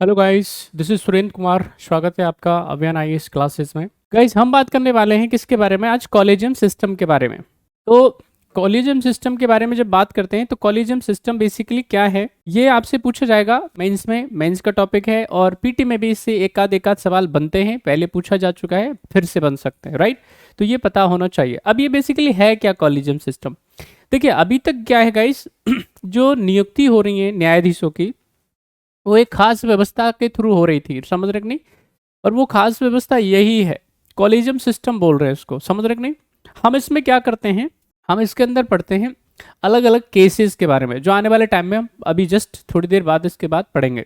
Hello guys, this is Surendra Kumar. स्वागत है आपका अभियान आईएएस क्लासेस में। गाइस, हम बात करने वाले हैं किसके बारे में? आज कॉलेजियम सिस्टम के बारे में। तो कॉलेजियम सिस्टम के बारे में जब बात करते हैं तो कॉलेजियम सिस्टम बेसिकली क्या है, ये आपसे पूछा जाएगा मेंस में। मेंस का टॉपिक है और पीटी में भी इससे एक आध सवाल बनते हैं। पहले पूछा जा चुका है, फिर से बन सकते हैं, राइट? तो ये पता होना चाहिए। अब ये बेसिकली है क्या कॉलेजियम सिस्टम? देखिए, अभी तक क्या है गाइस, जो नियुक्ति हो रही है न्यायाधीशों की, वो एक खास व्यवस्था के थ्रू हो रही थी, समझ रहे कि नहीं? और वो खास व्यवस्था यही है, कॉलेजियम सिस्टम बोल रहे हैं इसको, समझ रहे कि नहीं? हम इसमें क्या करते हैं, हम इसके अंदर पढ़ते हैं अलग अलग केसेस के बारे में, जो आने वाले टाइम में हम अभी जस्ट थोड़ी देर बाद इसके बाद पढ़ेंगे।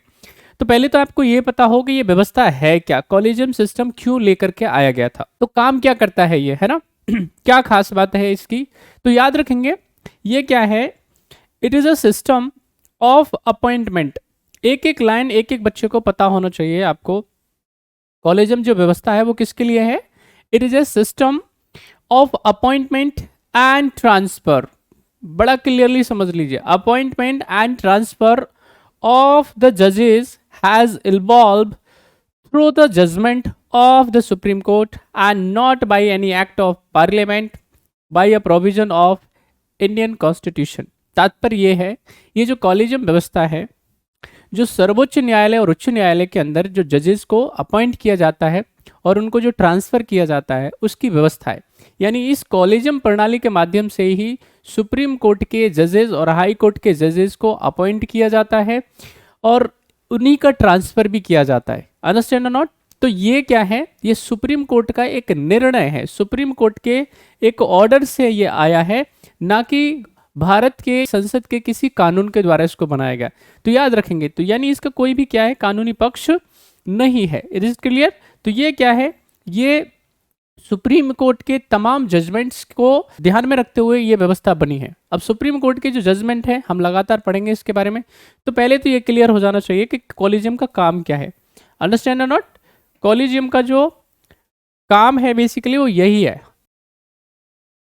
तो पहले तो आपको ये पता हो कि ये व्यवस्था है क्या, कॉलेजियम सिस्टम क्यों लेकर के आया गया था, तो काम क्या करता है ये, है ना? क्या खास बात है इसकी, तो याद रखेंगे ये क्या है। It is a system of appointment. एक एक लाइन एक एक बच्चे को पता होना चाहिए आपको। कॉलेजियम जो व्यवस्था है वो किसके लिए है? It is a system of appointment and transfer. बड़ा क्लियरली समझ लीजिए, appointment and transfer of the जजेस has evolve through the judgment of the Supreme Court and not by any act of Parliament by a provision of Indian Constitution। तात्पर्य ये है, ये जो collegium व्यवस्था है, जो सर्वोच्च न्यायालय और उच्च न्यायालय के अंदर जो जजेस को अपॉइंट किया जाता है और उनको जो ट्रांसफर किया जाता है, उसकी व्यवस्था है। यानी इस कॉलेजियम प्रणाली के माध्यम से ही सुप्रीम कोर्ट के जजेस और हाई कोर्ट के जजेस को अपॉइंट किया जाता है और उन्हीं का ट्रांसफर भी किया जाता है। अंडरस्टैंड और नॉट? तो ये क्या है, ये सुप्रीम कोर्ट का एक निर्णय है, सुप्रीम कोर्ट के एक ऑर्डर से ये आया है, ना कि भारत के संसद के किसी कानून के द्वारा इसको बनाया गया। तो याद रखेंगे, तो यानी इसका कोई भी क्या है, कानूनी पक्ष नहीं है। It is clear? तो ये क्या है, ये सुप्रीम कोर्ट के तमाम जजमेंट्स को ध्यान में रखते हुए ये व्यवस्था बनी है। अब सुप्रीम कोर्ट के जो जजमेंट है, हम लगातार पढ़ेंगे इसके बारे में। तो पहले तो ये क्लियर हो जाना चाहिए कि कॉलेजियम का काम क्या है। अंडरस्टैंड और नॉट? कॉलेजियम का जो काम है बेसिकली वो यही है,